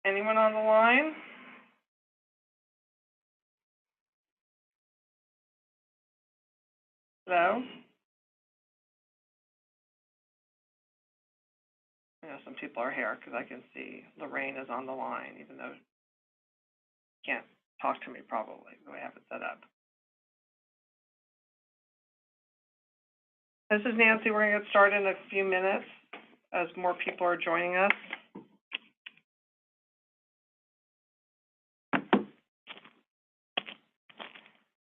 Anyone on the line? Hello? I know some people are here because I can see Lorraine is on the line, even though she can't talk to me probably the way I have it set up. This is Nancy. We're going to get started in a few minutes as more people are joining us.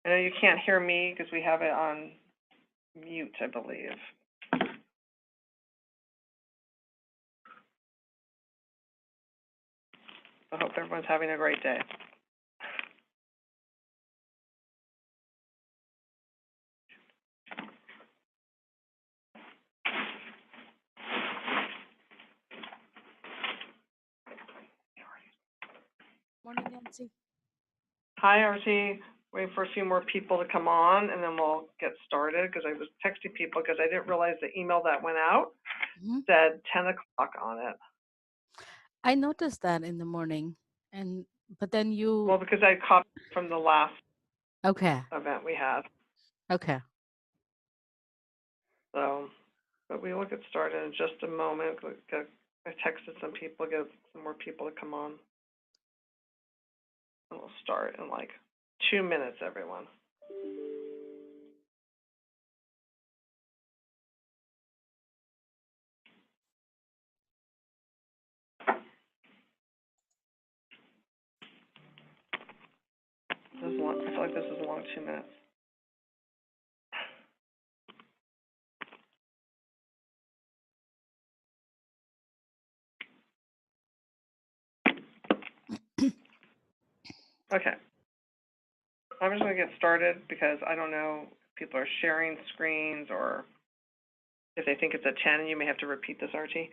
I know you can't hear me because we have it on mute, I believe. I hope everyone's having a great day. Morning, Nancy. Hi, Arti. Waiting for a few more people to come on, and then we'll get started because I was texting people because I didn't realize the email that went out said 10 o'clock on it. I noticed that in the morning, but then you... Well, because I copied from the last event we had. Okay. So, but we will get started in just a moment. I texted some people, get some more people to come on. And we'll start in like 2 minutes, everyone. This is long. I feel like this is a long 2 minutes. Okay. I'm just going to get started because I don't know if people are sharing screens or if they think it's at 10, you may have to repeat this, Arti.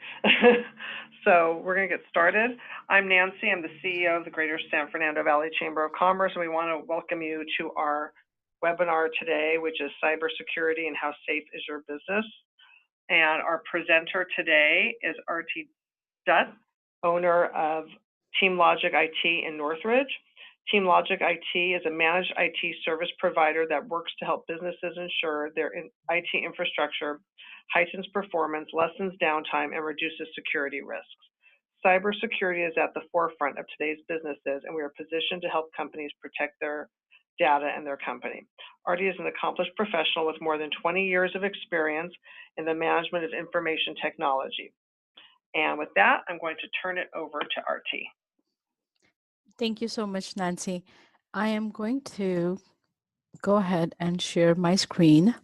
So we're going to get started. I'm Nancy. I'm the CEO of the Greater San Fernando Valley Chamber of Commerce, and we want to welcome you to our webinar today, which is Cybersecurity and How Safe is Your Business? And our presenter today is Arti Dutt, owner of TeamLogic IT in Northridge. TeamLogic IT is a managed IT service provider that works to help businesses ensure their IT infrastructure heightens performance, lessens downtime, and reduces security risks. Cybersecurity is at the forefront of today's businesses, and we are positioned to help companies protect their data and their company. Arti is an accomplished professional with more than 20 years of experience in the management of information technology. And with that, I'm going to turn it over to Arti. Thank you so much, Nancy. I am going to go ahead and share my screen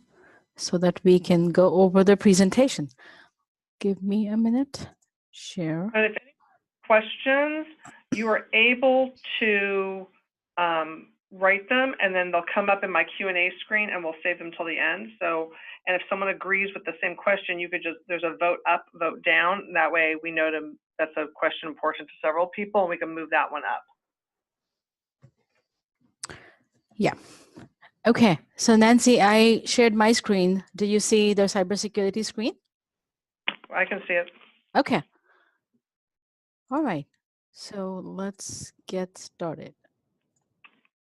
so that we can go over the presentation. Give me a minute. Share. And if any questions, you are able to write them, and then they'll come up in my Q&A screen, and we'll save them till the end. So, and if someone agrees with the same question, you could just, there's a vote up, vote down. That way we know that's a question important to several people, and we can move that one up. Yeah. Okay. So Nancy, I shared my screen. Do you see the cybersecurity screen? I can see it. Okay. All right. So let's get started.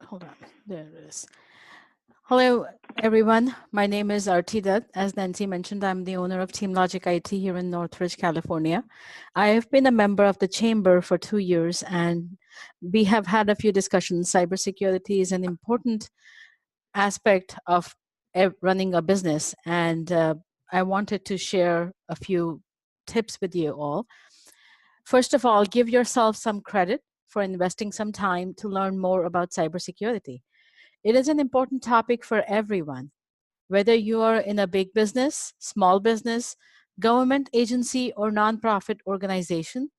Hold on. There it is. Hello, everyone. My name is Arti Dutt. As Nancy mentioned, I'm the owner of TeamLogic IT here in Northridge, California. I have been a member of the chamber for 2 years, and we have had a few discussions. Cybersecurity is an important aspect of running a business, and I wanted to share a few tips with you all. First of all, give yourself some credit for investing some time to learn more about cybersecurity. It is an important topic for everyone, whether you are in a big business, small business, government agency, or nonprofit organization.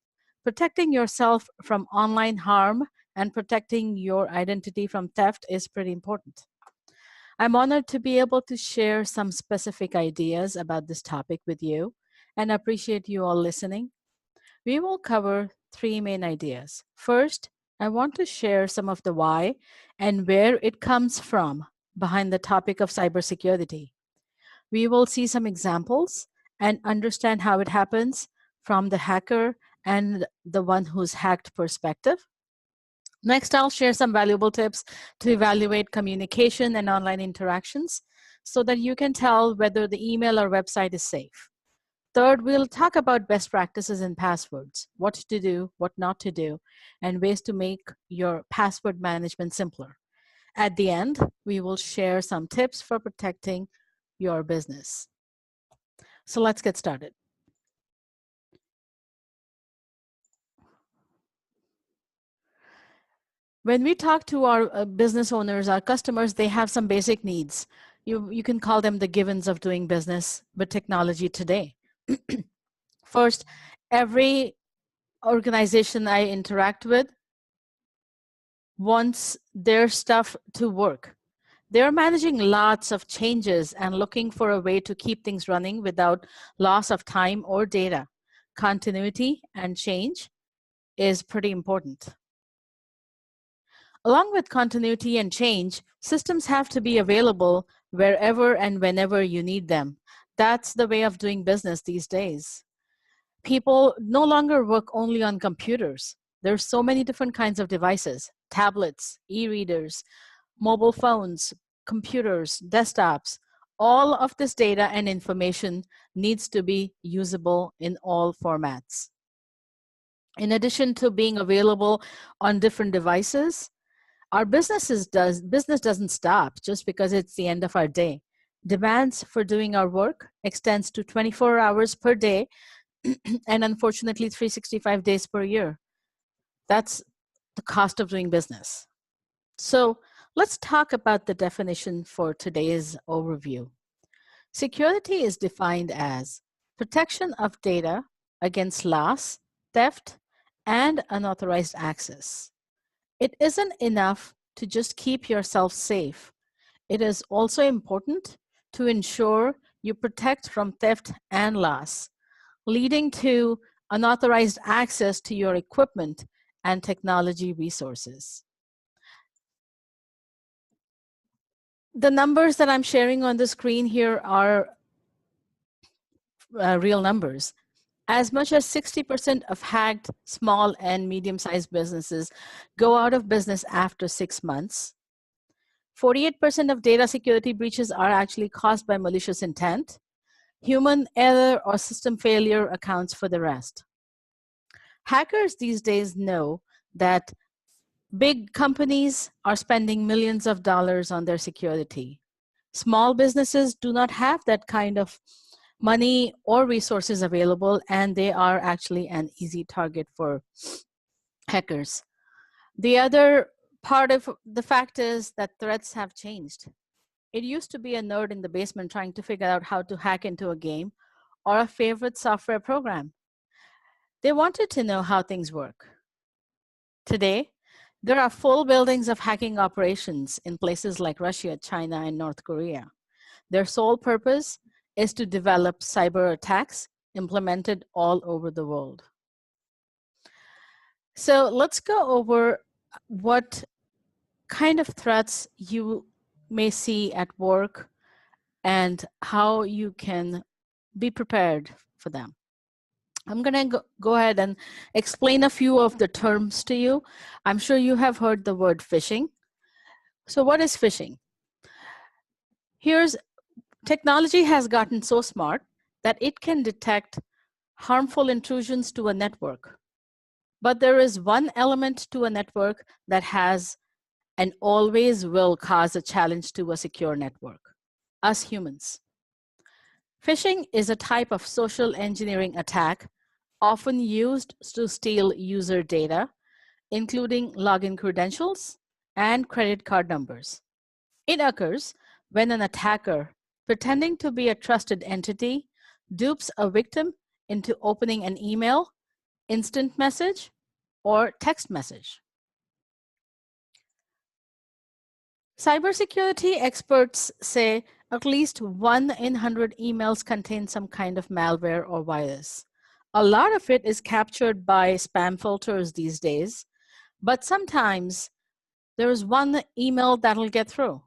Protecting yourself from online harm and protecting your identity from theft is pretty important. I'm honored to be able to share some specific ideas about this topic with you and appreciate you all listening. We will cover 3 main ideas. First, I want to share some of the why and where it comes from behind the topic of cybersecurity. We will see some examples and understand how it happens from the hacker and the one who's hacked perspective. Next, I'll share some valuable tips to evaluate communication and online interactions so that you can tell whether the email or website is safe. Third, we'll talk about best practices in passwords, what to do, what not to do, and ways to make your password management simpler. At the end, we will share some tips for protecting your business. So let's get started. When we talk to our business owners, our customers, they have some basic needs. You can call them the givens of doing business with technology today. First, every organization I interact with wants their stuff to work. They're managing lots of changes and looking for a way to keep things running without loss of time or data. Continuity and change is pretty important. Along with continuity and change, systems have to be available wherever and whenever you need them. That's the way of doing business these days. People no longer work only on computers. There's so many different kinds of devices, tablets, e-readers, mobile phones, computers, desktops. All of this data and information needs to be usable in all formats. In addition to being available on different devices, our business doesn't stop just because it's the end of our day. Demands for doing our work extends to 24 hours per day and unfortunately 365 days per year. That's the cost of doing business. So let's talk about the definition for today's overview. Security is defined as protection of data against loss, theft, and unauthorized access. It isn't enough to just keep yourself safe. It is also important to ensure you protect from theft and loss, leading to unauthorized access to your equipment and technology resources. The numbers that I'm sharing on the screen here are real numbers. As much as 60% of hacked small and medium-sized businesses go out of business after 6 months. 48% of data security breaches are actually caused by malicious intent. Human error or system failure accounts for the rest. Hackers these days know that big companies are spending millions of dollars on their security. Small businesses do not have that kind of money or resources available, and they are actually an easy target for hackers. The other part of the fact is that threats have changed. It used to be a nerd in the basement trying to figure out how to hack into a game or a favorite software program. They wanted to know how things work. Today, there are full buildings of hacking operations in places like Russia, China, and North Korea. Their sole purpose is to develop cyber attacks implemented all over the world. So let's go over what kind of threats you may see at work and how you can be prepared for them. I'm going to go ahead and explain a few of the terms to you. I'm sure you have heard the word phishing. So what is phishing? Technology has gotten so smart that it can detect harmful intrusions to a network. But there is one element to a network that has and always will cause a challenge to a secure network: us humans. Phishing is a type of social engineering attack often used to steal user data, including login credentials and credit card numbers. It occurs when an attacker, pretending to be a trusted entity, dupes a victim into opening an email, instant message, or text message. Cybersecurity experts say at least 1 in 100 emails contain some kind of malware or virus. A lot of it is captured by spam filters these days, but sometimes there is one email that'll get through,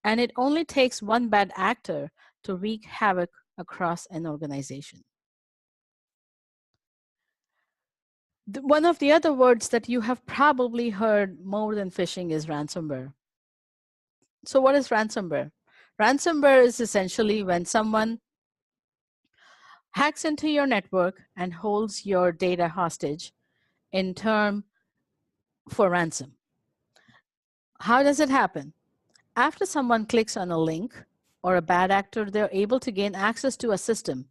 and it only takes one bad actor to wreak havoc across an organization. One of the other words that you have probably heard more than phishing is ransomware. So what is ransomware? Ransomware is essentially when someone hacks into your network and holds your data hostage in term for ransom. How does it happen? After someone clicks on a link or a bad actor, they're able to gain access to a system.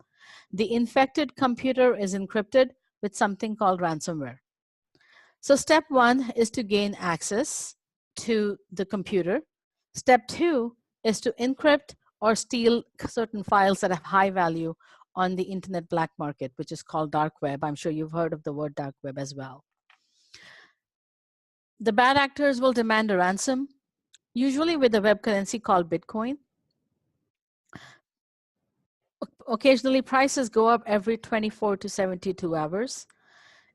The infected computer is encrypted with something called ransomware. So step one is to gain access to the computer. Step two is to encrypt or steal certain files that have high value on the internet black market, which is called dark web. I'm sure you've heard of the word dark web as well. The bad actors will demand a ransom, usually with a web currency called Bitcoin. Occasionally, prices go up every 24 to 72 hours.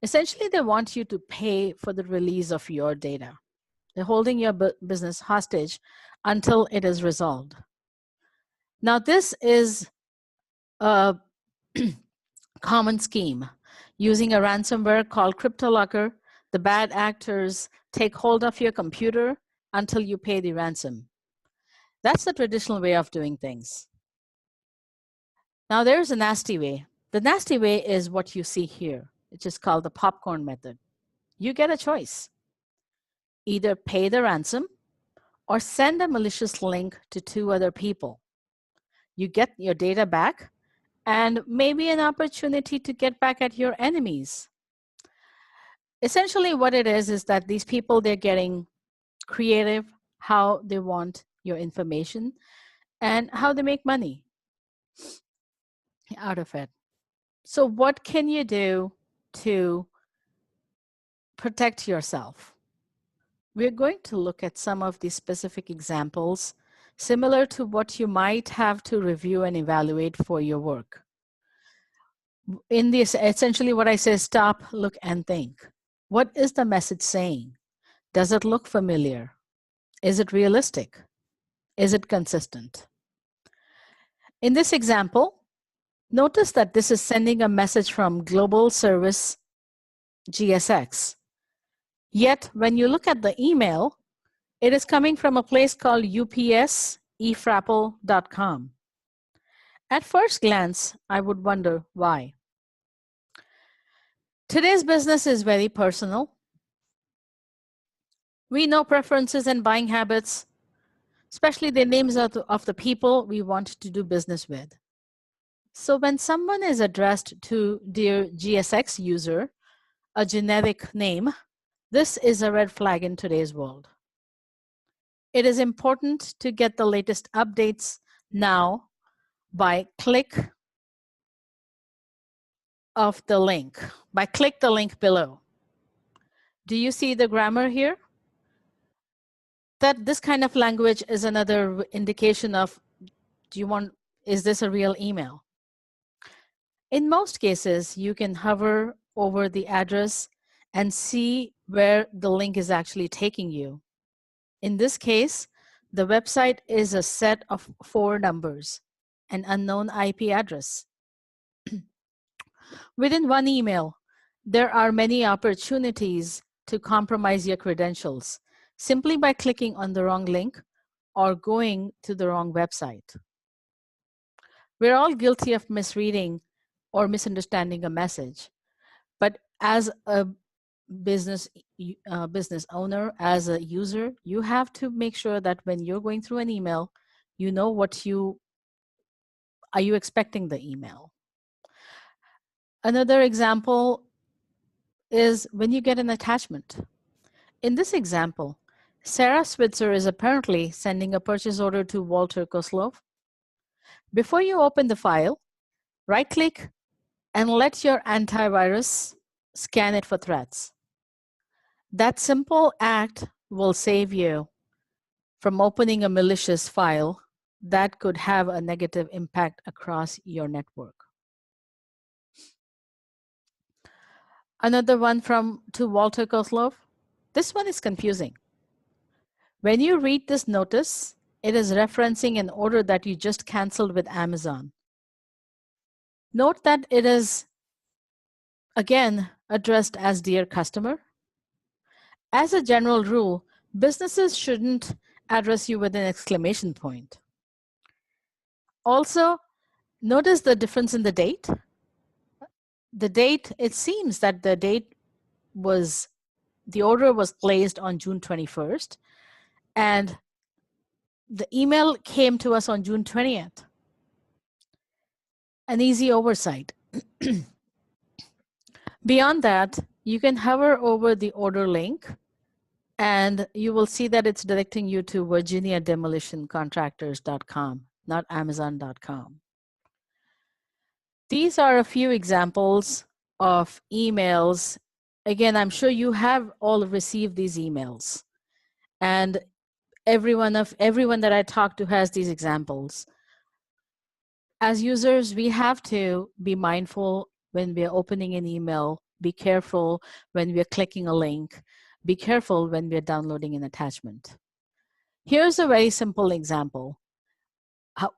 Essentially, they want you to pay for the release of your data. They're holding your business hostage until it is resolved. Now, this is a common scheme. Using a ransomware called CryptoLocker, the bad actors take hold of your computer until you pay the ransom. That's the traditional way of doing things. Now, there's a nasty way. The nasty way is what you see here. It's just called the popcorn method. You get a choice. Either pay the ransom or send a malicious link to 2 other people. You get your data back and maybe an opportunity to get back at your enemies. Essentially what it is that these people, they're getting creative how they want your information and how they make money out of it. So what can you do to protect yourself? We're going to look at some of these specific examples similar to what you might have to review and evaluate for your work. In this, essentially what I say, stop, look, and think. What is the message saying? Does it look familiar? Is it realistic? Is it consistent? In this example, notice that this is sending a message from Global Service GSX. Yet, when you look at the email, it is coming from a place called upsefrapple.com. At first glance, I would wonder why. Today's business is very personal. We know preferences and buying habits, especially the names of the people we want to do business with. So when someone is addressed to dear GSX user, a generic name, this is a red flag in today's world. It is important to get the latest updates now by click of the link, click the link below. Do you see the grammar here? That this kind of language is another indication of, is this a real email? In most cases, you can hover over the address and see where the link is actually taking you. In this case, the website is a set of 4 numbers, an unknown IP address. Within one email, there are many opportunities to compromise your credentials simply by clicking on the wrong link or going to the wrong website. We're all guilty of misreading or misunderstanding a message, but as a business owner, as a user, you have to make sure that when you're going through an email, you know are you expecting the email. Another example is when you get an attachment. In this example, Sarah Switzer is apparently sending a purchase order to Walter Koslov. Before you open the file, right-click and let your antivirus scan it for threats. That simple act will save you from opening a malicious file that could have a negative impact across your network. Another one to Walter Koslov. This one is confusing. When you read this notice, it is referencing an order that you just canceled with Amazon. Note that it is, again, addressed as dear customer. As a general rule, businesses shouldn't address you with an exclamation point. Also, notice the difference in the date. The date, it seems that the date was, the order was placed on June 21st, and the email came to us on June 20th. An easy oversight. Beyond that, you can hover over the order link and you will see that it's directing you to virginiademolitioncontractors.com, not amazon.com. These are a few examples of emails. Again, I'm sure you have all received these emails, and everyone that I talk to has these examples. As users, we have to be mindful when we're opening an email, be careful when we're clicking a link, be careful when we're downloading an attachment. Here's a very simple example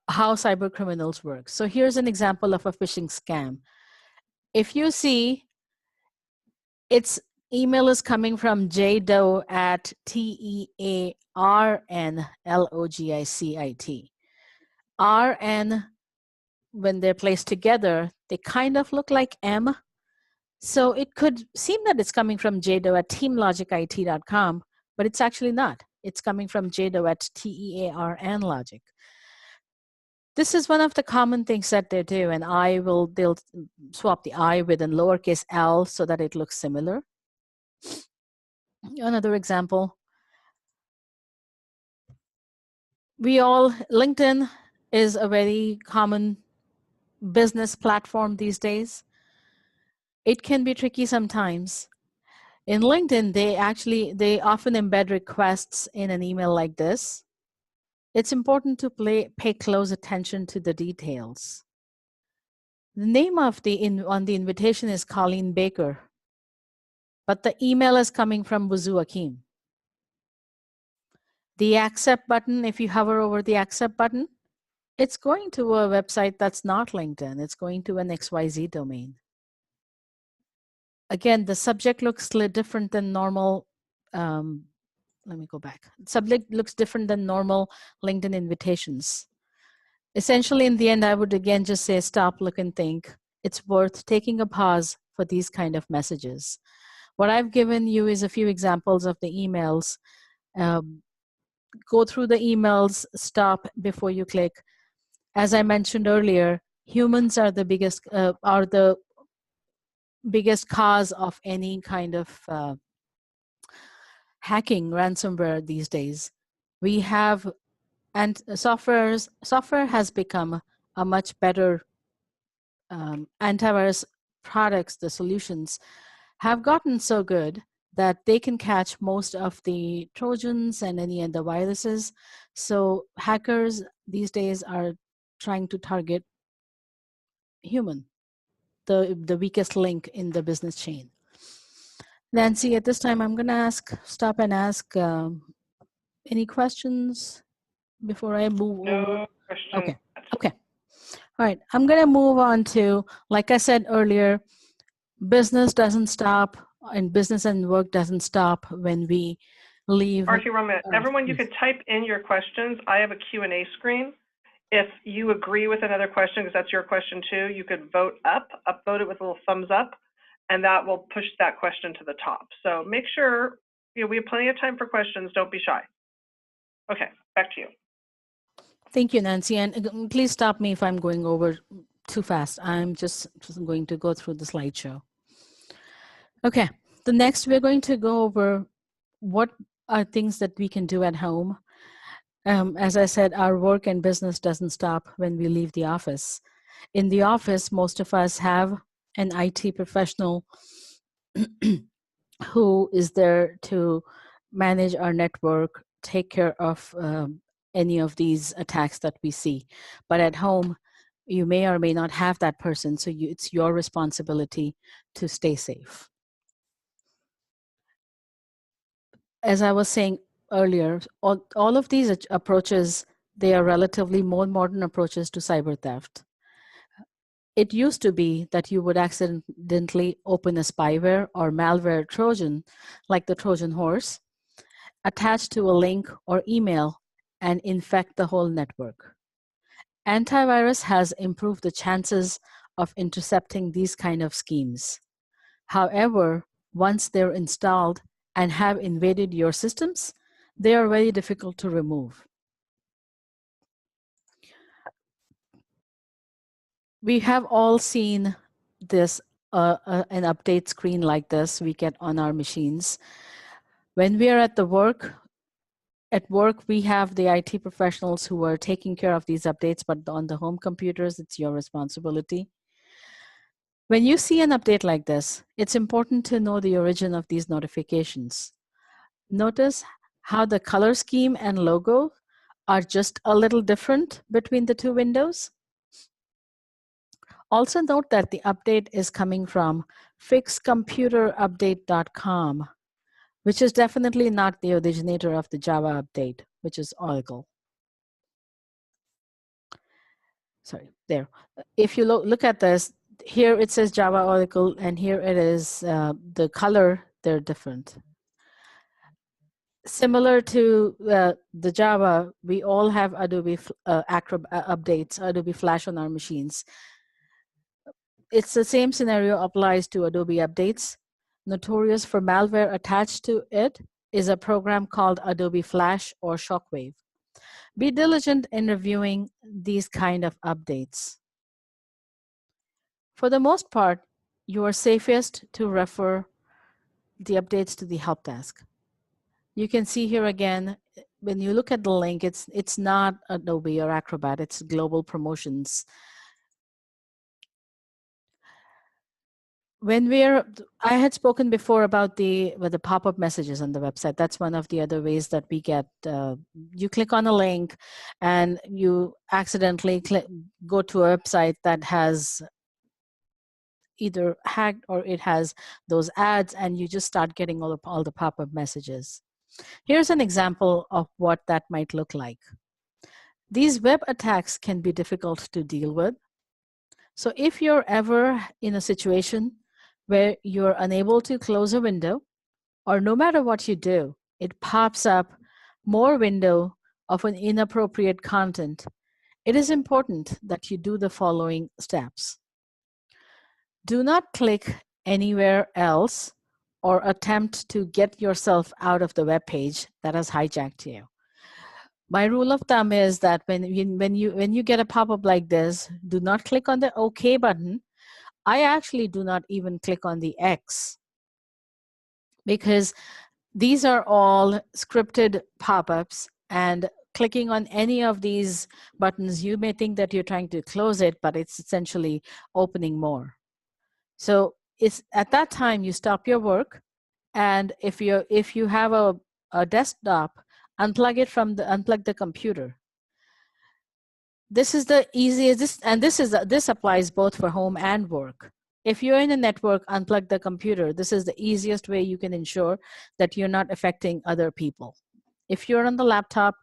how cyber criminals work. So here's an example of a phishing scam. If you see its email is coming from jdoe at TearNLogicit. RN, when they're placed together, they kind of look like M. So it could seem that it's coming from jdoe at TeamLogicIT.com, but it's actually not. It's coming from jdoe at TearNLogic. This is one of the common things that they do, and they'll swap the I with a lowercase l so that it looks similar. Another example. LinkedIn is a very common business platform these days. It can be tricky sometimes. In LinkedIn, they often embed requests in an email like this. It's important to pay close attention to the details. The name of on the invitation is Colleen Baker, but the email is coming from Buzu Akim. The accept button, if you hover over the accept button, it's going to a website that's not LinkedIn. It's going to an XYZ domain. Again, the subject looks different than normal. Let me go back. Subject looks different than normal LinkedIn invitations. Essentially, in the end, I would again just say stop, look, and think. It's worth taking a pause for these kind of messages. What I've given you is a few examples of the emails. Go through the emails, stop before you click. As I mentioned earlier, humans are the biggest cause of any kind of hacking, ransomware these days. We have, and software has become a much better antivirus products. The solutions have gotten so good that they can catch most of the Trojans and any other viruses. So hackers these days are trying to target human, the weakest link in the business chain. Nancy, at this time, I'm going to stop and ask any questions before I move over? No questions. Okay. Okay. All right. I'm going to move on to, like I said earlier, business doesn't stop, and business and work doesn't stop when we leave. Arti, 1 minute. Everyone, you could type in your questions. I have a Q&A screen. If you agree with another question, because that's your question too, you could vote upvote it with a little thumbs up, and that will push that question to the top. So make sure, we have plenty of time for questions. Don't be shy. Okay, back to you. Thank you, Nancy. And please stop me if I'm going over too fast. I'm just going to go through the slideshow. Okay, the next we're going to go over what are things that we can do at home. As I said, our work and business doesn't stop when we leave the office. In the office, most of us have an IT professional who is there to manage our network, take care of any of these attacks that we see. But at home, you may or may not have that person, so it's your responsibility to stay safe. As I was saying earlier, all of these approaches, they are relatively more modern approaches to cyber theft. It used to be that you would accidentally open a spyware or malware Trojan, like the Trojan horse, attach to a link or email and infect the whole network. Antivirus has improved the chances of intercepting these kind of schemes. However, once they're installed and have invaded your systems, they are very difficult to remove. We have all seen this, an update screen like this we get on our machines. When we are at work, we have the IT professionals who are taking care of these updates, but on the home computers, it's your responsibility. When you see an update like this, it's important to know the origin of these notifications. Notice how the color scheme and logo are just a little different between the two windows. Also note that the update is coming from fixcomputerupdate.com, which is definitely not the originator of the Java update, which is Oracle. Sorry, there. If you look at this, here it says Java Oracle, and here it is the color, they're different. Similar to the Java, we all have Adobe updates, Adobe Flash on our machines. It's the same scenario applies to Adobe updates. Notorious for malware attached to it is a program called Adobe Flash or Shockwave. Be diligent in reviewing these kind of updates. For the most part, you are safest to refer the updates to the help desk. You can see here again, when you look at the link, it's not Adobe or Acrobat, it's Global Promotions. I had spoken before about the pop-up messages on the website. That's one of the other ways that we get, you click on a link and you accidentally go to a website that has either hacked or it has those ads, and you just start getting all the pop-up messages. Here's an example of what that might look like. These web attacks can be difficult to deal with. So if you're ever in a situation where you're unable to close a window, or no matter what you do, it pops up more window of an inappropriate content, it is important that you do the following steps. Do not click anywhere else or attempt to get yourself out of the web page that has hijacked you. My rule of thumb is that when you get a pop-up like this, do not click on the OK button. I actually do not even click on the X, because these are all scripted pop-ups, and clicking on any of these buttons, you may think that you're trying to close it, but it's essentially opening more. So it's at that time you stop your work, and if you have a desktop, unplug the computer. This is the easiest, this applies both for home and work. If you're in a network, unplug the computer. This is the easiest way you can ensure that you're not affecting other people. If you're on the laptop,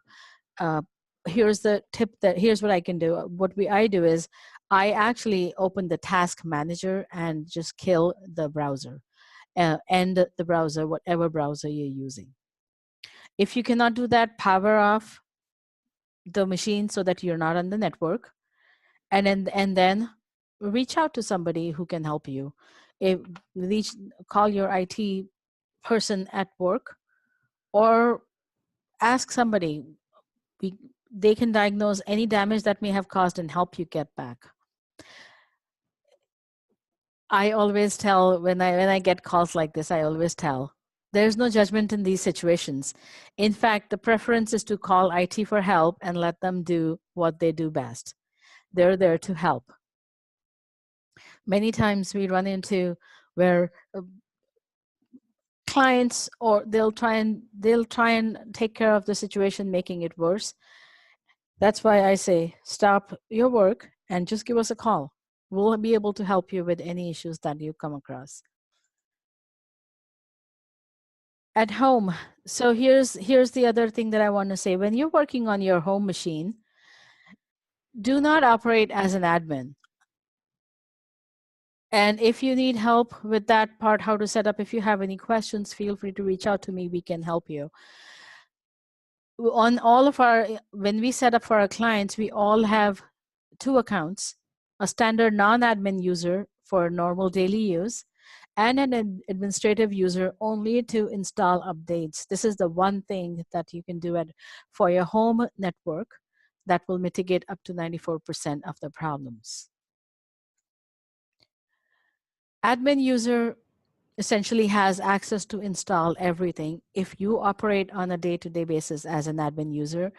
here's the tip here's what I can do. I do is I actually open the task manager and just kill the browser, end the browser, whatever browser you're using. If you cannot do that, power off the machine so that you're not on the network, and then reach out to somebody who can help you. Call your IT person at work, or ask somebody. They can diagnose any damage that may have caused and help you get back. I always tell, when I get calls like this, I always tell, there's no judgment in these situations. In fact, the preference is to call IT for help and let them do what they do best. They're there to help. Many times we run into where clients, or they'll try and take care of the situation, making it worse. That's why I say, stop your work and just give us a call. We'll be able to help you with any issues that you come across. At home, so here's the other thing that I want to say. When you're working on your home machine, do not operate as an admin. And if you need help with that part, how to set up, if you have any questions, feel free to reach out to me. We can help you. On all of our, when we set up for our clients, we all have 2 accounts, a standard non-admin user for normal daily use, and an administrative user only to install updates. This is the one thing that you can do for your home network that will mitigate up to 94% of the problems. Admin user essentially has access to install everything. If you operate on a day-to-day basis as an admin user,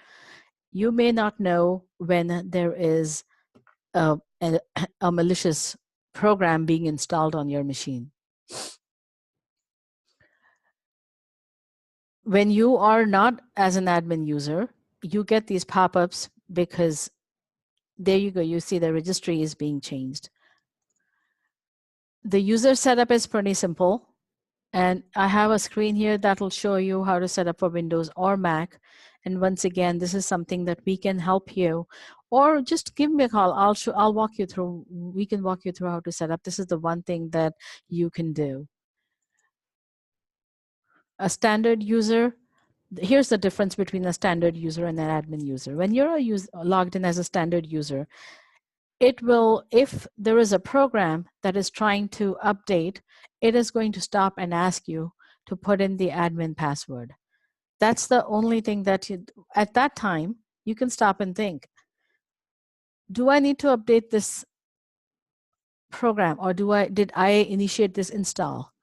you may not know when there is a malicious program being installed on your machine. When you are not as an admin user, you get these pop-ups because there you go, you see the registry is being changed. The user setup is pretty simple. And I have a screen here that will show you how to set up for Windows or Mac. And once again, this is something that we can help you, or just give me a call. I'll walk you through. We can walk you through how to set up. This is the one thing that you can do. A standard user. Here's the difference between a standard user and an admin user. When you're logged in as a standard user, it will, if there is a program that is trying to update, it is going to stop and ask you to put in the admin password. That's the only thing that you, at that time, you can stop and think, do I need to update this program, or did I initiate this install?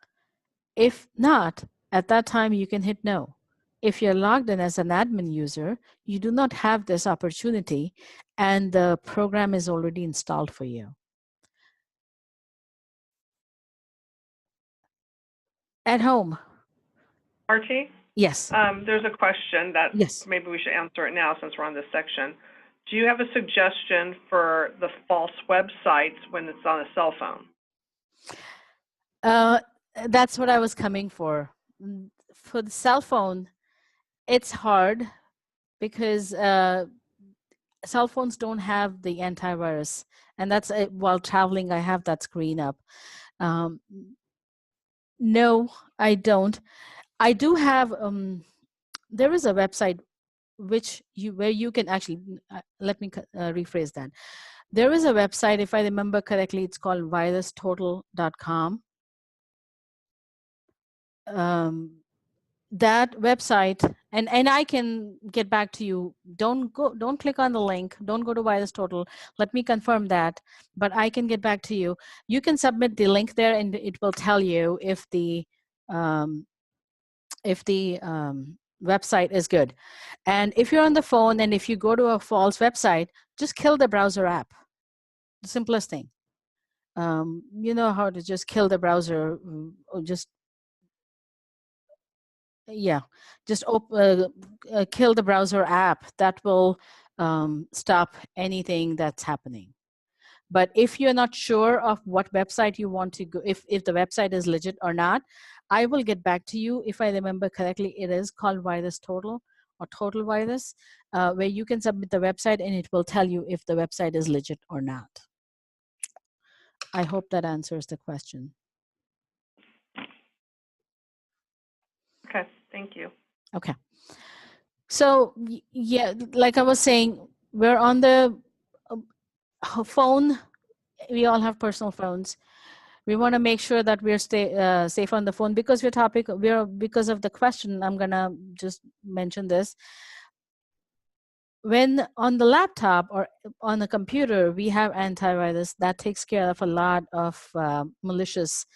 If not, at that time, you can hit no. If you're logged in as an admin user, you do not have this opportunity, and the program is already installed for you. At home. Arti? Yes. There's a question that Yes. maybe we should answer it now since we're on this section. Do you have a suggestion for the false websites when it's on a cell phone? That's what I was coming for. For the cell phone, it's hard because cell phones don't have the antivirus, and that's while traveling, I have that screen up. No, I don't. I do have. There is a website where you can actually let me rephrase that. There is a website, if I remember correctly, it's called virustotal.com. That website, and I can get back to you. Don't click on the link. Don't go to Virus Total. Let me confirm that, but I can get back to you. You can submit the link there, and it will tell you if the website is good. And if you're on the phone and if you go to a false website, just kill the browser app. The simplest thing. You know how to just kill the browser, or just kill the browser app. That will stop anything that's happening. But if you're not sure of what website you want to go, if the website is legit or not, I will get back to you. If I remember correctly, it is called Virus Total or Total Virus, where you can submit the website and it will tell you if the website is legit or not. I hope that answers the question. Okay, thank you. Okay. So yeah, like I was saying, we're on the phone. We all have personal phones. We want to make sure that we're safe on the phone because because of the question. I'm gonna just mention this. When on the laptop or on the computer, we have antivirus that takes care of a lot of malicious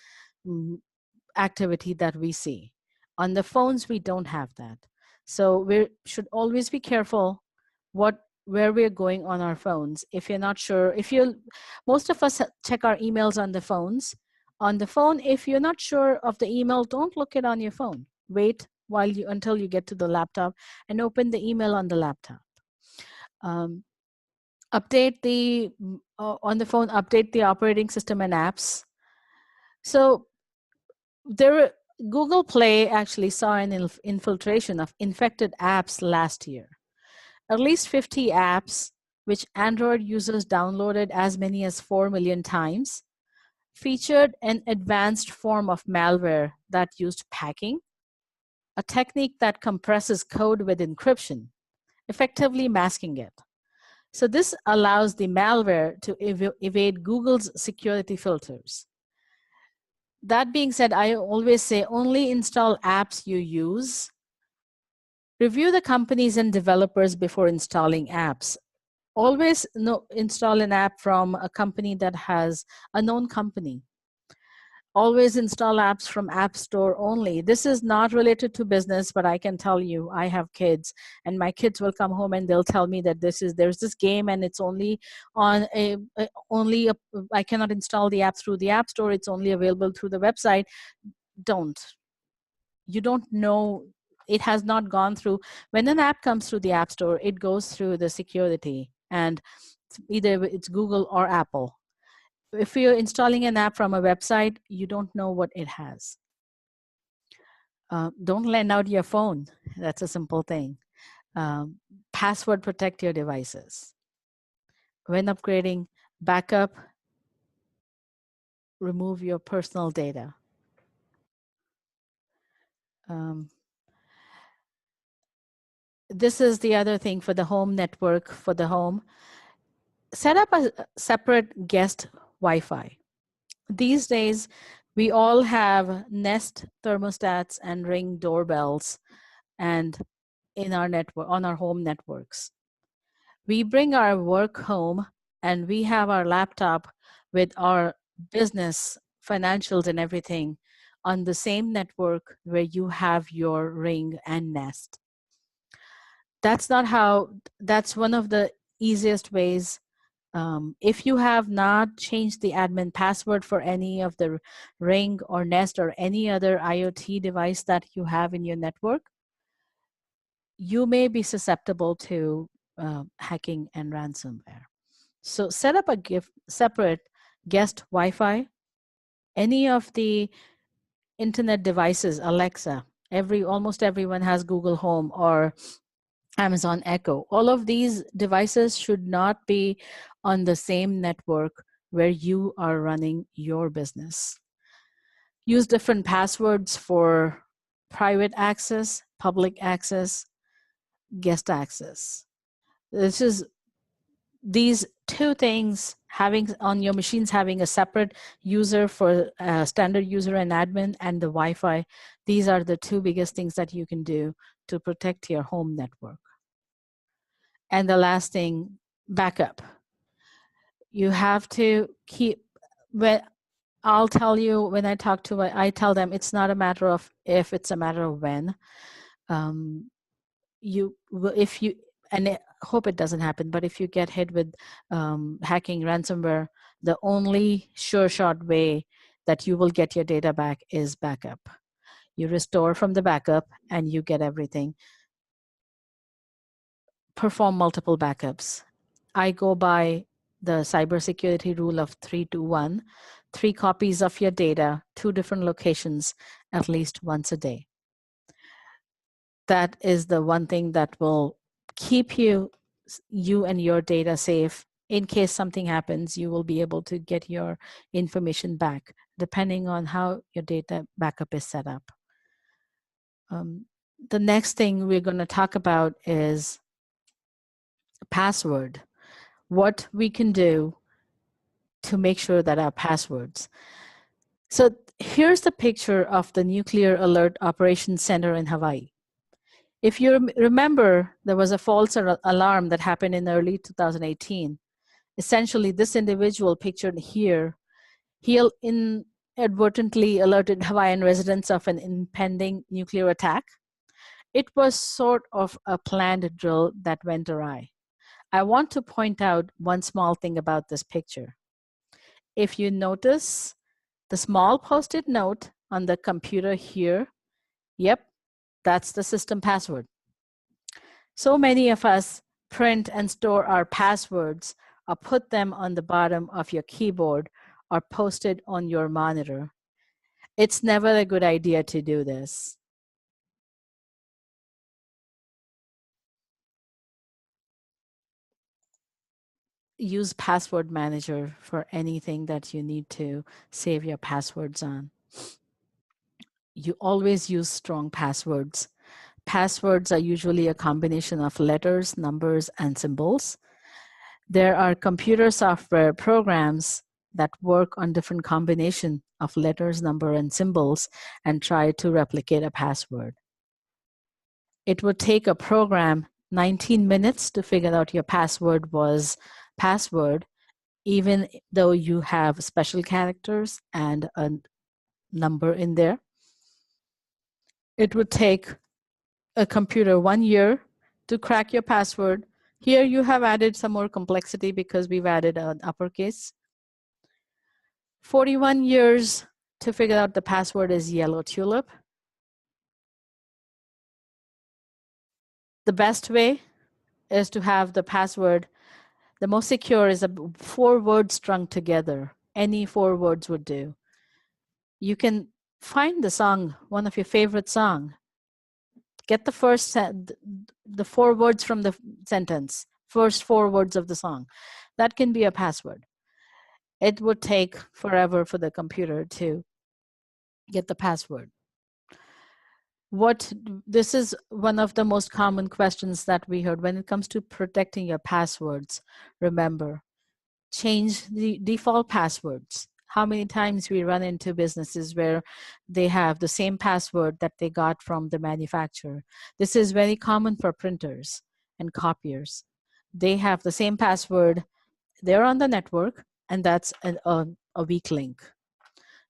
activity that we see. On the phones, we don't have that. So we should always be careful where we're going on our phones. If you're not sure, most of us check our emails on the phones. On the phone, if you're not sure of the email, don't look it on your phone. Wait until you get to the laptop and open the email on the laptop. Update on the phone, update the operating system and apps. So Google Play actually saw an infiltration of infected apps last year. At least 50 apps, which Android users downloaded as many as 4 million times. featured an advanced form of malware that used hacking, a technique that compresses code with encryption, effectively masking it. So this allows the malware to evade Google's security filters. That being said, I always say only install apps you use. Review the companies and developers before installing apps. Always install an app from a company that has a known company. Always install apps from App Store only. This is not related to business, but I can tell you, I have kids, and my kids will come home and they'll tell me that there's this game and it's only on I cannot install the app through the App Store. It's only available through the website. You don't know. It has not gone through. When an app comes through the App Store, it goes through the security, and either it's Google or Apple. If you're installing an app from a website, you don't know what it has. Don't lend out your phone. That's a simple thing. Password protect your devices. When upgrading, backup, remove your personal data. This is the other thing for the home network, for the home. Set up a separate guest Wi-Fi. These days, we all have Nest thermostats and Ring doorbells and in our network, on our home networks. We bring our work home and we have our laptop with our business financials and everything on the same network where you have your Ring and Nest. That's one of the easiest ways. If you have not changed the admin password for any of the Ring or Nest or any other IoT device that you have in your network, you may be susceptible to hacking and ransomware. So set up a separate guest Wi-Fi. Any of the internet devices, Alexa, almost everyone has Google Home or Amazon Echo. All of these devices should not be on the same network where you are running your business. Use different passwords for private access, public access, guest access. These two things, having on your machines, having a separate user for standard user and admin, and the Wi-Fi, these are the two biggest things that you can do to protect your home network. And the last thing, backup. You have to keep, I'll tell you, when I talk to, I tell them it's not a matter of if, it's a matter of when. And I hope it doesn't happen, but if you get hit with hacking, ransomware, the only sure shot way that you will get your data back is backup. You restore from the backup and you get everything. Perform multiple backups. I go by the cybersecurity rule of 3-2-1, 3 copies of your data, 2 different locations, at least once a day. That is the one thing that will keep you and your data safe. In case something happens, you will be able to get your information back, depending on how your data backup is set up. The next thing we're going to talk about is password. What we can do to make sure that our passwords. So here's the picture of the Nuclear Alert Operations Center in Hawaii. If you remember, there was a false alarm that happened in early 2018. Essentially, this individual pictured here, he inadvertently alerted Hawaiian residents of an impending nuclear attack. It was sort of a planned drill that went awry. I want to point out one small thing about this picture. If you notice the small post-it note on the computer here, yep, that's the system password. So many of us print and store our passwords or put them on the bottom of your keyboard or posted on your monitor. It's never a good idea to do this. use password manager for anything that you need to save your passwords on. You always use strong passwords. Passwords are usually a combination of letters, numbers, and symbols. There are computer software programs that work on different combination of letters, number, and symbols and try to replicate a password. It would take a program 19 minutes to figure out your password was password, even though you have special characters and a number in there. It would take a computer 1 year to crack your password. Here you have added some more complexity because we've added an uppercase. 41 years to figure out the password is yellow tulip. The best way is to have the password, the most secure is 4 words strung together. Any 4 words would do. You can find the song, one of your favorite song. Get the first, the 4 words from the sentence, first 4 words of the song. That can be a password. It would take forever for the computer to get the password. This is one of the most common questions that we heard when it comes to protecting your passwords. Remember, change the default passwords. How many times we run into businesses where they have the same password that they got from the manufacturer. This is very common for printers and copiers. They have the same password, they're on the network, and that's a weak link.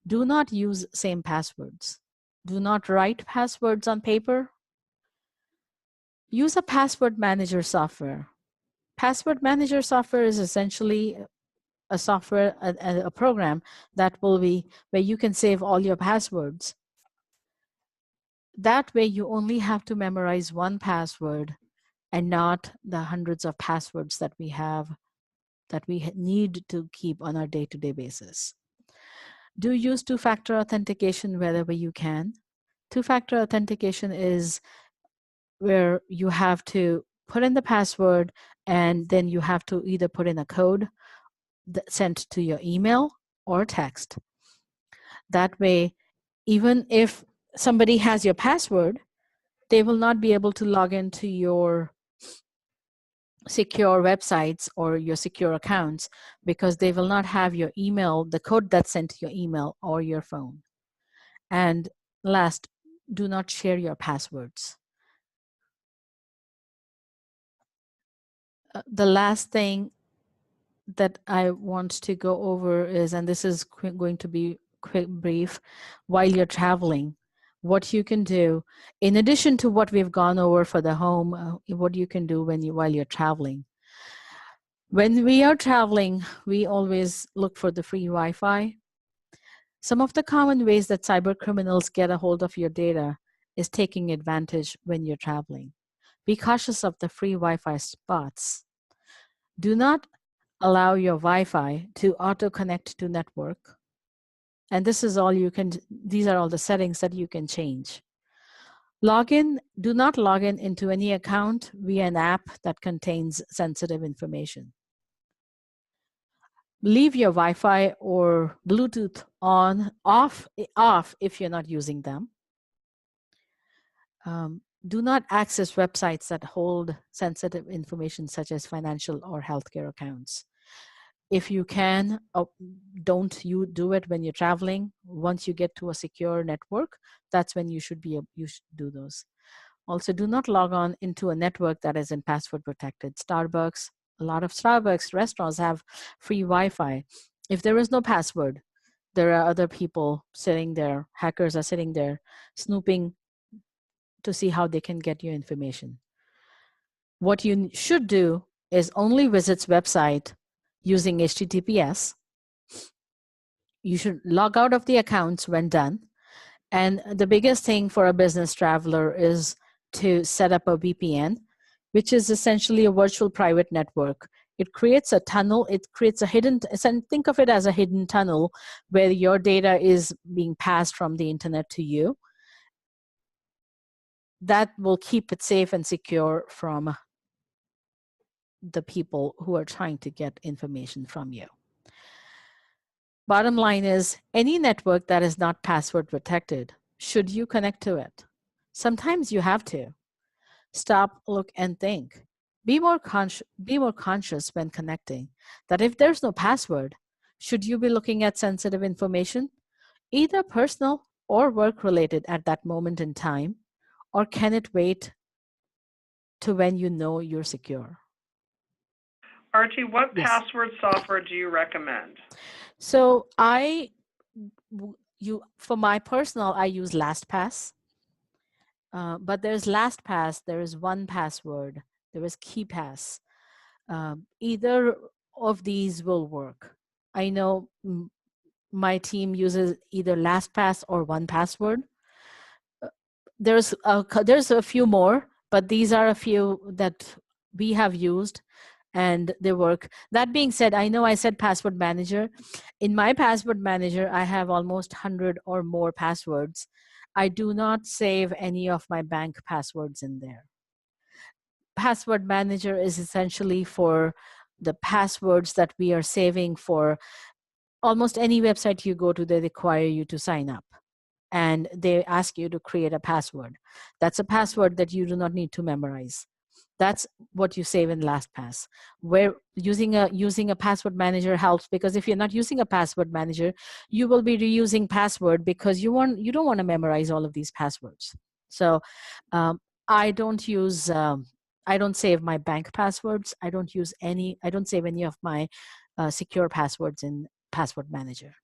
Do not use same passwords. Do not write passwords on paper. Use a password manager software. Password manager software is essentially a software, a program that will be where you can save all your passwords. That way you only have to memorize one password and not the hundreds of passwords that we have, that we need to keep on our day-to-day basis. Do use two-factor authentication wherever you can. Two-factor authentication is where you have to put in the password and then you have to either put in a code sent to your email or text. That way, even if somebody has your password, they will not be able to log into your secure websites or your secure accounts because they will not have your email, the code that's sent to your email or your phone. And last, do not share your passwords. The last thing that I want to go over is, and this is going to be quick, brief, while you're traveling, what you can do, in addition to what we've gone over for the home, what you can do while you're traveling. When we are traveling, we always look for the free Wi-Fi. Some of the common ways that cyber criminals get a hold of your data is taking advantage when you're traveling. Be cautious of the free Wi-Fi spots. Do not allow your Wi-Fi to auto-connect to network. And this is all you can, these are all the settings that you can change. Do not log in into any account via an app that contains sensitive information. Leave your Wi-Fi or Bluetooth off if you're not using them. Do not access websites that hold sensitive information such as financial or healthcare accounts. If you can, don't you do it when you're traveling. Once you get to a secure network, that's when you should do those. Also, do not log on into a network that isn't password protected. Starbucks, a lot of Starbucks restaurants have free Wi-Fi. If there is no password, there are other people sitting there, hackers are sitting there snooping to see how they can get your information. What you should do is only visit website using HTTPS. You should log out of the accounts when done. And the biggest thing for a business traveler is to set up a VPN, which is essentially a virtual private network. It creates a tunnel, it creates a hidden, think of it as a hidden tunnel where your data is being passed from the internet to you. That will keep it safe and secure from the people who are trying to get information from you. Bottom line is, any network that is not password protected, should you connect to it? Sometimes you have to. Stop, look, and think. Be more conscious when connecting that if there's no password, should you be looking at sensitive information, either personal or work related at that moment in time, or can it wait to when you know you're secure? Archie, what Yes. password software do you recommend? So for my personal, I use LastPass. But there's LastPass, there is 1Password, there is KeePass. Either of these will work. I know my team uses either LastPass or 1Password. There's a few more, but these are a few that we have used and they work. That being said, I know I said password manager. In my password manager, I have almost 100 or more passwords. I do not save any of my bank passwords in there. Password manager is essentially for the passwords that we are saving for almost any website you go to. They require you to sign up and they ask you to create a password. That's a password that you do not need to memorize. That's what you save in LastPass. Where using a password manager helps, because if you're not using a password manager, you will be reusing password because you don't want to memorize all of these passwords. So I don't save my bank passwords. I don't save any of my secure passwords in password manager.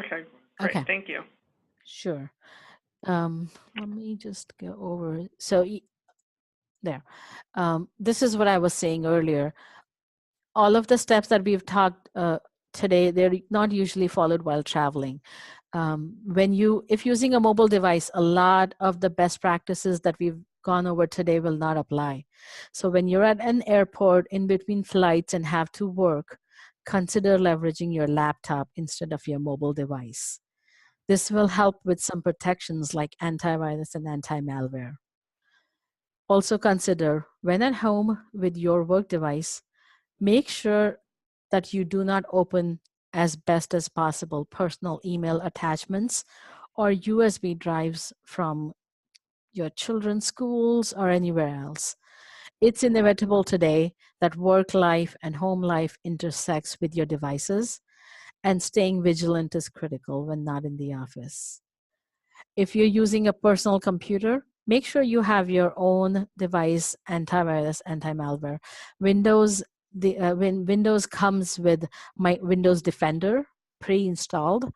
Okay, great. Okay. Thank you. Sure. Let me just go over. So there. This is what I was saying earlier. All of the steps that we've talked today, they're not usually followed while traveling. If using a mobile device, a lot of the best practices that we've gone over today will not apply. So when you're at an airport in between flights and have to work, consider leveraging your laptop instead of your mobile device. This will help with some protections like antivirus and anti-malware. Also consider, when at home with your work device, make sure that you do not open as best as possible personal email attachments or USB drives from your children's schools or anywhere else. It's inevitable today that work life and home life intersects with your devices, and staying vigilant is critical when not in the office. If you're using a personal computer, make sure you have your own device antivirus, anti-malware. When Windows comes with my Windows Defender pre-installed,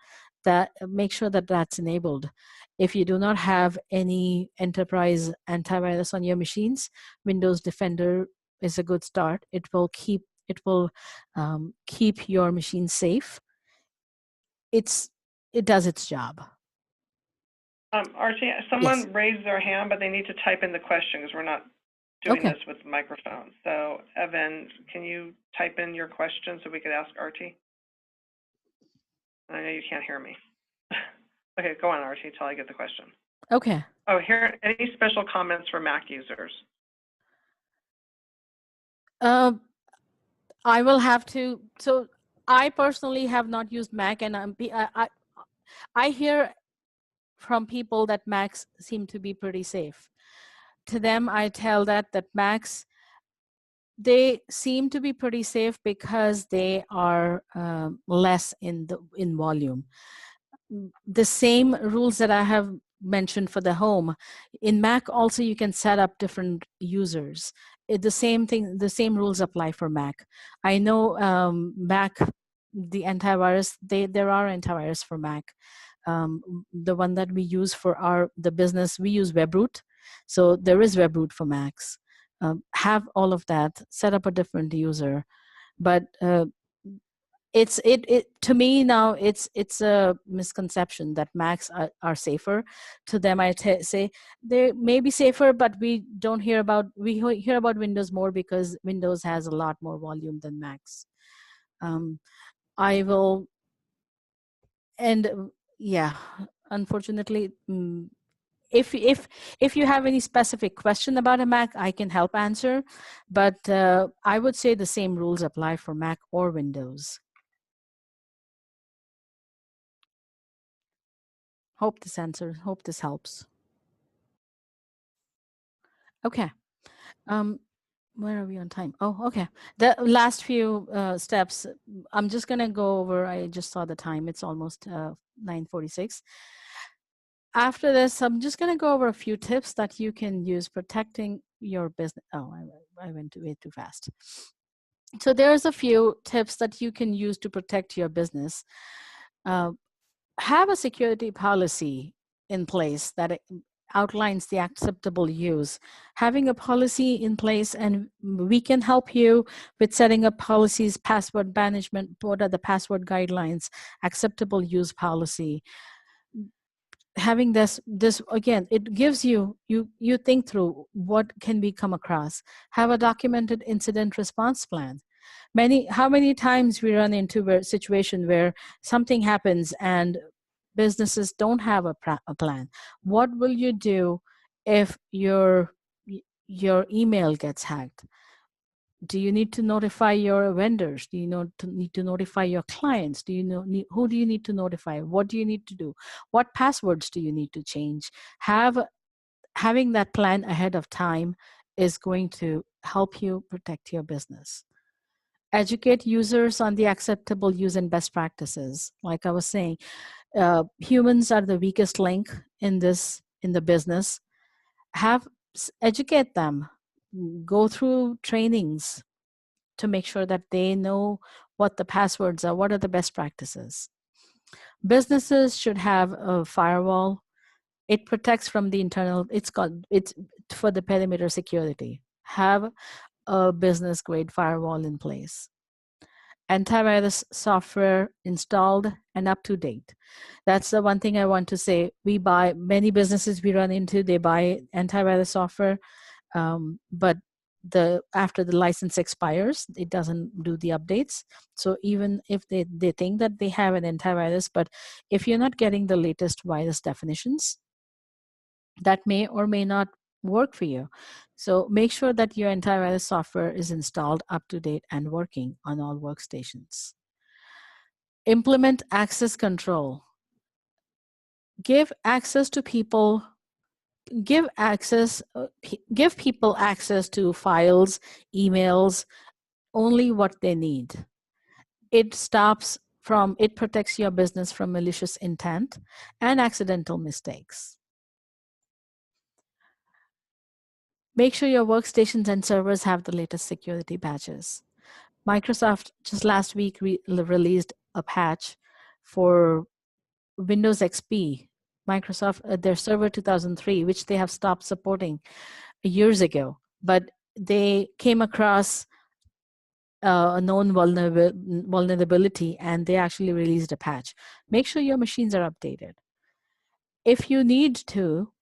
that make sure that that's enabled. If you do not have any enterprise antivirus on your machines, Windows Defender is a good start. It will keep your machine safe. It does its job. Archie, someone raised their hand, but they need to type in the question because we're not doing this with microphones. So, Evan, can you type in your question so we could ask Archie? I know you can't hear me. Okay, go on, Archie, until I get the question. Okay. Oh, here, any special comments for Mac users? I will have to. So I personally have not used Mac, and I hear from people that Macs seem to be pretty safe. To them, I tell that Macs, they seem to be pretty safe because they are less in volume. The same rules that I have mentioned for the home, in Mac also you can set up different users. The same rules apply for Mac. I know Mac, the antivirus, there are antivirus for Mac. The one that we use for the business, we use WebRoot. So there is WebRoot for Macs. Have all of that, set up a different user. But to me now, it's a misconception that Macs are safer. To them, I say they may be safer, but we hear about Windows more because Windows has a lot more volume than Macs. I will, and yeah, unfortunately, if you have any specific question about a Mac, I can help answer, but I would say the same rules apply for Mac or Windows. Hope this helps. Okay. Where are we on time? Oh, okay. The last few steps, I'm just going to go over. I just saw the time. It's almost 9:46. After this, I'm just going to go over a few tips that you can use protecting your business. Oh, I went way too fast. So there's a few tips that you can use to protect your business. Have a security policy in place that outlines the acceptable use. Having a policy in place, and we can help you with setting up policies, password management, what are the password guidelines, acceptable use policy. Having this again, it gives you think through what can we come across. Have a documented incident response plan. How many times we run into a situation where something happens and businesses don't have a plan. What will you do if your email gets hacked? Do you need to notify your vendors? Do you need to notify your clients? Do you know who do you need to notify? What do you need to do? What passwords do you need to change? Having that plan ahead of time is going to help you protect your business. Educate users on the acceptable use and best practices. Like I was saying, humans are the weakest link in the business. Educate them. Go through trainings to make sure that they know what the passwords are, what are the best practices. Businesses should have a firewall. It protects from the internal, it's for the perimeter security. Have a business grade firewall in place. Antivirus software installed and up to date. That's the one thing I want to say. Many businesses we run into, they buy antivirus software, but after the license expires, it doesn't do the updates. So even if they think that they have an antivirus, but if you're not getting the latest virus definitions, that may or may not work for you. So make sure that your antivirus software is installed, up to date, and working on all workstations. Implement access control. Give access to people. Give people access to files, emails, only what they need. It protects your business from malicious intent and accidental mistakes. Make sure your workstations and servers have the latest security patches. Microsoft just last week released a patch for Windows XP. Microsoft, their Server 2003, which they have stopped supporting years ago, but they came across a known vulnerability and they actually released a patch. Make sure your machines are updated. If you need to,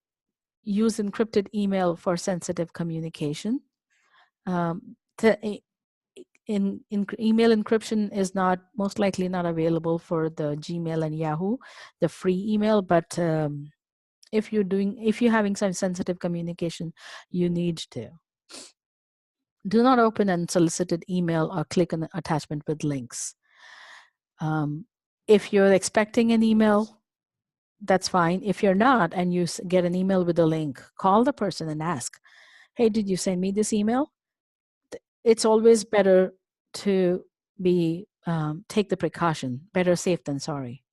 use encrypted email for sensitive communication. Email encryption is most likely not available for the Gmail and Yahoo, the free email, but if you're having some sensitive communication, you need to. Do not open unsolicited email or click on an attachment with links. If you're expecting an email, that's fine. If you're not and you get an email with a link, call the person and ask, hey, did you send me this email? It's always better to take the precaution. Better safe than sorry.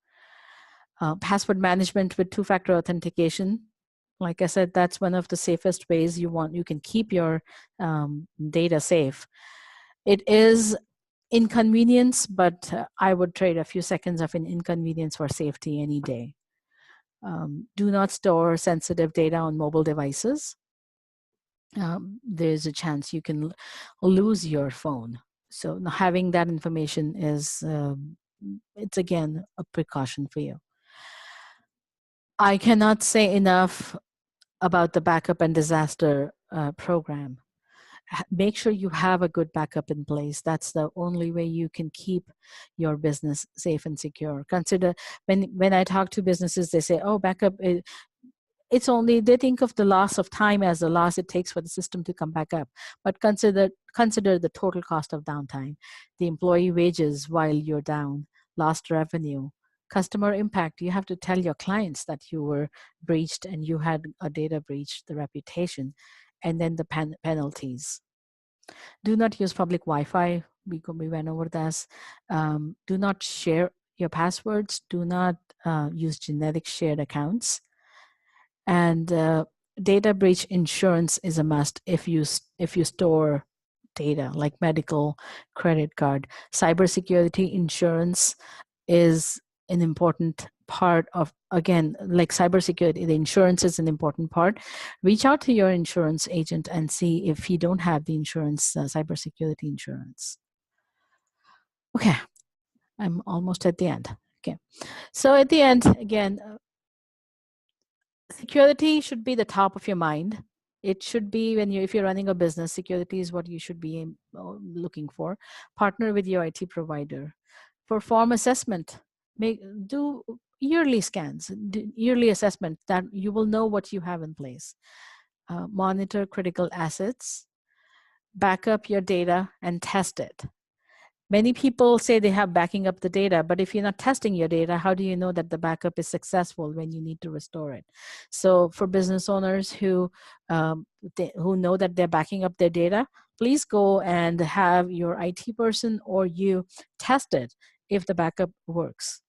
Password management with two-factor authentication. Like I said, that's one of the safest ways you can keep your data safe. It is inconvenience, but I would trade a few seconds of an inconvenience for safety any day. Do not store sensitive data on mobile devices. There's a chance you can lose your phone. So having that information it's again a precaution for you. I cannot say enough about the backup and disaster program. Make sure you have a good backup in place. That's the only way you can keep your business safe and secure. Consider when I talk to businesses, they say, oh, backup, it's only, they think of the loss of time as the loss it takes for the system to come back up. But consider the total cost of downtime, the employee wages while you're down, lost revenue, customer impact. You have to tell your clients that you were breached and you had a data breach, the reputation, and then the penalties. Do not use public Wi-Fi. We went over this. Do not share your passwords. Do not use genetic shared accounts. And data breach insurance is a must if you store data like medical, credit card. Cybersecurity insurance is an important part of, again, like cybersecurity, the insurance is an important part. Reach out to your insurance agent and see if you don't have the insurance, cybersecurity insurance. Okay, I'm almost at the end. Okay, so at the end, again, security should be the top of your mind. It should be when if you're running a business, security is what you should be looking for. Partner with your IT provider. Perform assessment. Do yearly scans, yearly assessment that you will know what you have in place. Monitor critical assets. Back up your data and test it. Many people say they have backing up the data, but if you're not testing your data, how do you know that the backup is successful when you need to restore it? So for business owners who know that they're backing up their data, please go and have your IT person or you test it if the backup works.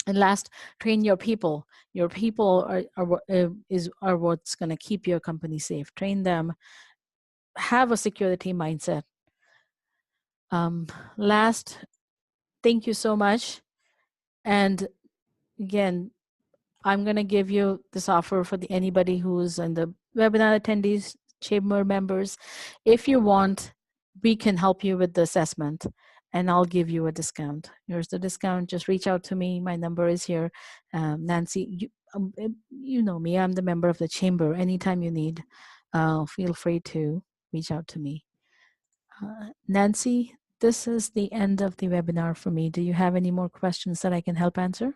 And last, train your people. Your people are what's going to keep your company safe. Train them. Have a security mindset. Last, thank you so much. And again, I'm going to give you this offer for anybody who's in the webinar attendees, chamber members. If you want, we can help you with the assessment and I'll give you a discount. Here's the discount. Just reach out to me. My number is here. Nancy, you know me. I'm the member of the chamber. Anytime you need, feel free to reach out to me. Nancy, this is the end of the webinar for me. Do you have any more questions that I can help answer?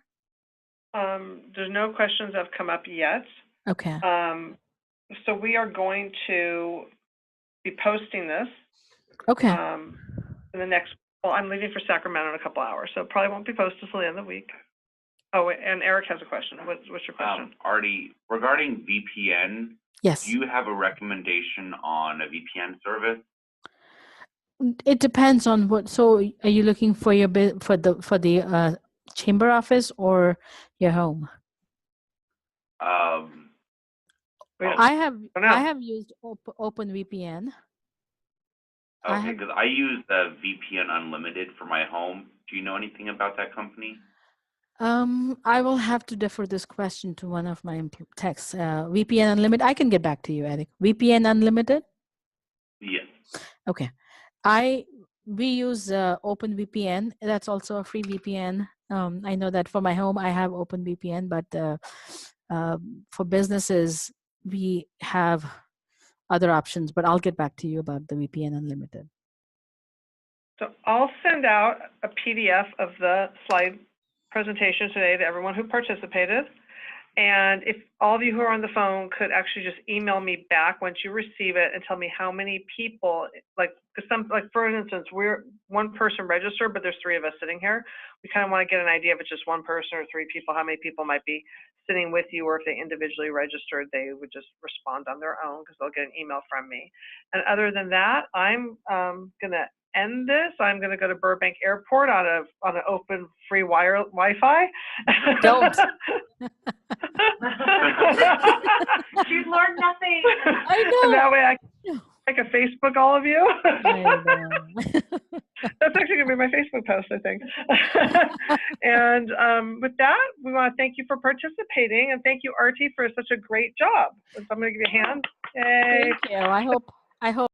There's no questions that have come up yet. Okay. So we are going to be posting this. Okay. In the next, well, I'm leaving for Sacramento in a couple hours, so it probably won't be posted until the end of the week. Oh, and Eric has a question. What's your question? Arti, regarding VPN, yes. Do you have a recommendation on a VPN service? It depends on what. So, are you looking for the chamber office or your home? I have used OpenVPN. Okay, because I use the VPN Unlimited for my home. Do you know anything about that company? I will have to defer this question to one of my techs. VPN Unlimited. I can get back to you, Eric. VPN Unlimited. Yes. Okay. We use OpenVPN. That's also a free VPN. I know that for my home, I have OpenVPN, but for businesses, we have other options. But I'll get back to you about the VPN Unlimited. So I'll send out a PDF of the slide presentation today to everyone who participated. And if all of you who are on the phone could actually just email me back once you receive it and tell me how many people, for instance, we're one person registered, but there's 3 of us sitting here. We kind of want to get an idea if it's just one person or 3 people, how many people might be sitting with you, or if they individually registered, they would just respond on their own because they'll get an email from me. And other than that, I'm going to end this. I'm going to go to Burbank Airport on an open free Wi-Fi. Don't. She's learned nothing. I know. And that way I can Facebook all of you. I know. That's actually going to be my Facebook post, I think. And with that, we want to thank you for participating, and thank you, Arti, for such a great job. So I'm going to give you a hand. Yay. Thank you. I hope